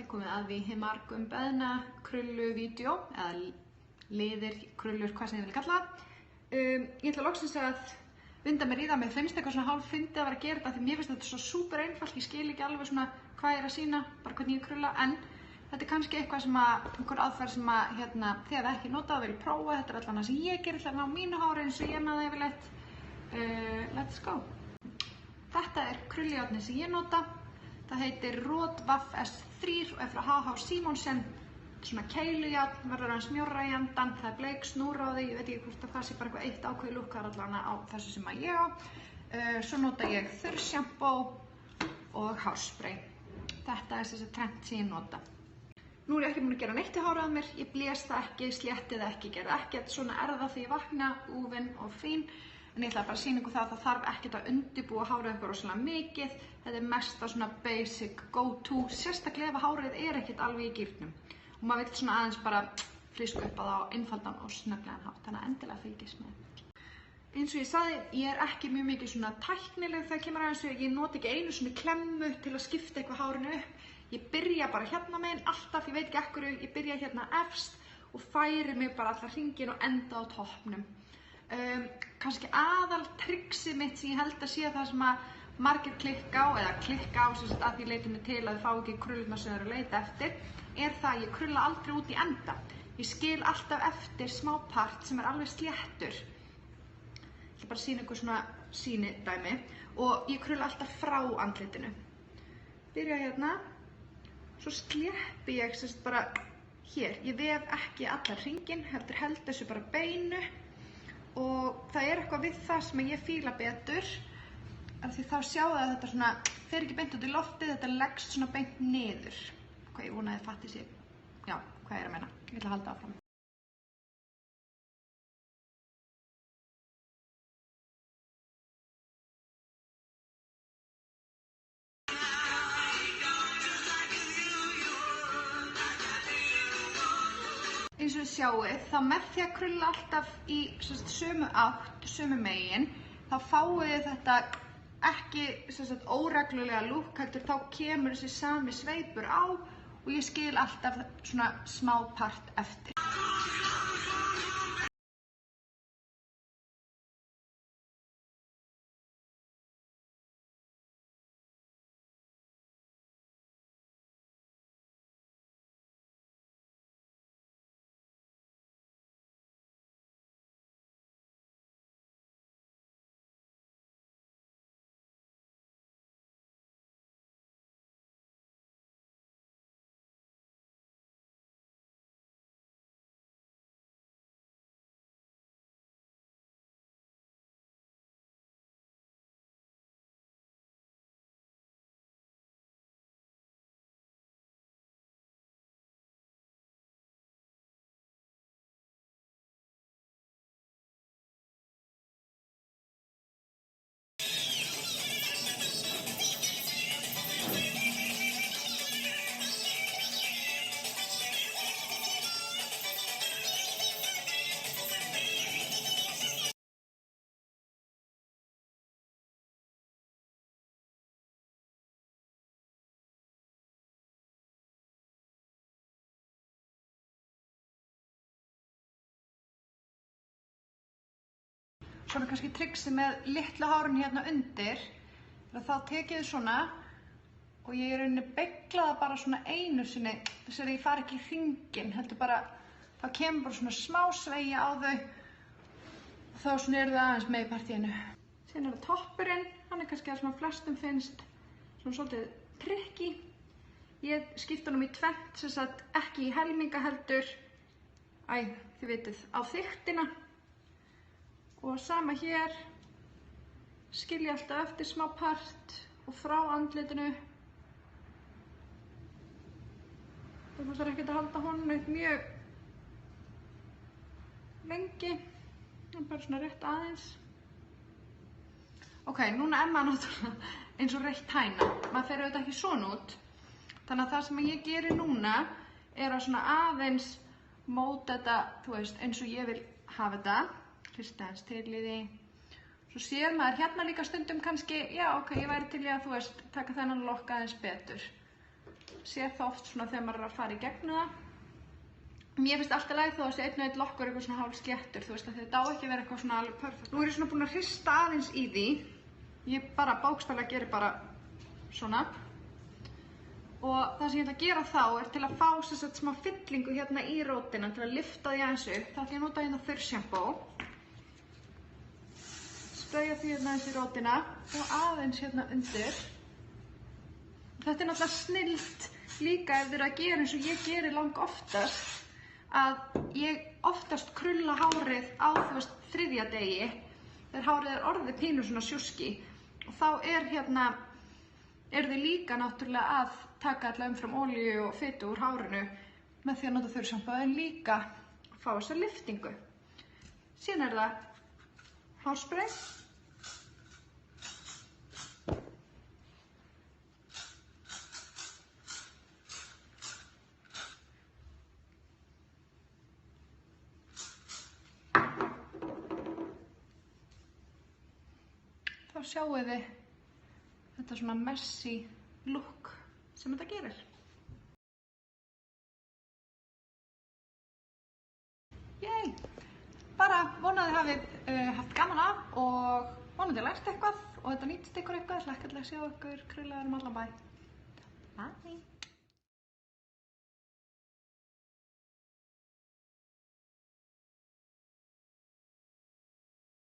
er komið að því hið margumbeðna krullu-vídeó, eða liðir, krullur, hvað sem þið vilja kalla. Ég ætla loksins að vinda mér í það. Mér finnst eitthvað svona hálf fyndið að vera að gera þetta, því mér finnst þetta svo súper einfalt. Ég skil ekki alveg svona hvað ég er að sýna, bara hvernig ég krulla, en þetta er kannski eitthvað sem einhver aðferð sem þið hafið ekki notað og viljið prófa. Þetta er allan það sem ég gerir til að ná mínu hári eins og ég náði yfirleitt. Let's go. Þetta er krullujárnið sem ég nota. Það heitir Rotvaff S3 og er frá HH Simonsen. Svona keilujárn, verður aðeins mjórra í endan, það er bleik snúr á því, ég veit ekki hvort það sé bara eitthvað eitt ákveðið lúk, það er allavega á þessu sem ég á. Svo nota ég þurrsjampó og hárspray. Þetta er þessi trend sem ég nota. Nú er ég ekki búin að gera neitt í hárið á mér, ég blés það ekki, slétti það ekki, gerði ekkert, svona er það því ég vakna, úfin og fín. En ég ætla bara að sýna ykkur það það þarf ekkert að undirbúa hárið eitthvað rosalega mikið. Þetta er mest á svona basic go-to, sérstaklega ef hárið er ekkert alveg í gírnum. Og maður vill svona aðeins bara fríska upp að það á einfaldan og snögglegan hátt, þannig að endilega fylgist með. Eins og ég sagði, ég er ekki mjög mikið svona tæknileg þegar kemur að þessu, ég noti ekki einu svona klemmu til að skipta eitthvað hárinu upp. Ég byrja bara hérna megin alltaf, ég veit ekki af hverju, ég byrja hérna efst og færi mig bara allar hringinn og enda á toppnum. Kannski aðal trixið mitt sem ég held að sé það sem að margir klikka á, sem sagt að því leiti mig til að þið fá ekki krullurnar sem þau eru að leita eftir, er það að ég krulla aldrei út í enda. Ég skil alltaf eftir smá part sem er alveg sléttur. Ég ætla bara að sýna ykkur svona sýnidæmi og ég krulla alltaf frá andlitinu. Byrja hérna, svo sleppi ég sem sagt bara hér. Ég vef ekki allar hringinn, heldur held þessu bara beinu. Og það er eitthvað við það sem ég fíla betur, af því þá sjáu það að þetta svona fer ekki beint út í loftið, þetta leggst svona beint niður. Ok, ég vona að þið fatti sér, já, hvað ég er að meina. Ég ætla að halda áfram. Eins og þið sjáuð, þá með því að krulla alltaf í sömu átt, sömu megin, þá fáið þið þetta ekki óreglulega lúk, heldur þá kemur þessi sami sveipur á og ég skil alltaf svona smá part eftir. Svona kannski trixið með litla hárinu hérna undir, þá tekið þið svona og ég í rauninni begla það bara svona einu sinni, þess að ég fari ekki í hringinn, heldur bara, þá kemur bara svona smá sveigja á þau og þá svona eru það aðeins með í partíinu. Síðan er það toppurinn, hann er kannski það sem að flestum finnst svona svolítið tricky. Ég skipti honum í tvennt, sem sagt ekki í helminga heldur, þið vitið, á þykktina. Og sama hér, skilja alltaf eftir smá part og frá andlitinu. Það þarf ekkert að halda honum eitt mjög lengi, bara svona rétt aðeins. Ok, núna er maður náttúrulega eins og reitt hæna, maður fer auðvitað ekki svona út. Þannig að það sem ég geri núna er að svona aðeins móta þetta, þú veist, eins og ég vil hafa þetta. Hrista aðeins til í því. Svo sér maður hérna líka stundum kannski, já ok, ég væri til í að, þú veist, taka þennan lokk aðeins betur. sér það oft svona þegar maður að fara í gegnum það. Mér finnst alltaf leið þó að þessi einn og einn lokkur eitthvað svona hálf sléttur, þú veist, þetta á ekki að vera eitthvað svona alveg perfekt. Nú ég svona búin að hrista aðeins í því. Ég bara bókstaflega gerir bara svona. Og það sem ég ætla að gera þá til að fá smá fyllingu hérna í rótina, til að lyfta því aðeins upp, þá ætla ég að nota hérna þurrsjampó. Spraya því hérna aðeins í rótina og aðeins hérna undir. Þetta náttúrulega snillt líka ef þið eru að gera eins og ég gerir lang oftast. Að ég oftast krulla hárið á, þú veist, 3. degi þegar hárið orðið pínu svona sjúski og þá eru þið líka náttúrulega að taka alla umfram olíu og fitu úr hárinu með því að nota þurrsjampó en líka fá þessa lyftingu. Síðan það hárspray. Þá sjáu þið þetta svona messy look sem þetta gerir. Yay! Bara vonaði hafið haft gaman af og vonandi lært eitthvað og þetta nýtist ykkur eitthvað. Hlakka til að sjá ykkur krullaður allan bæ. Bye!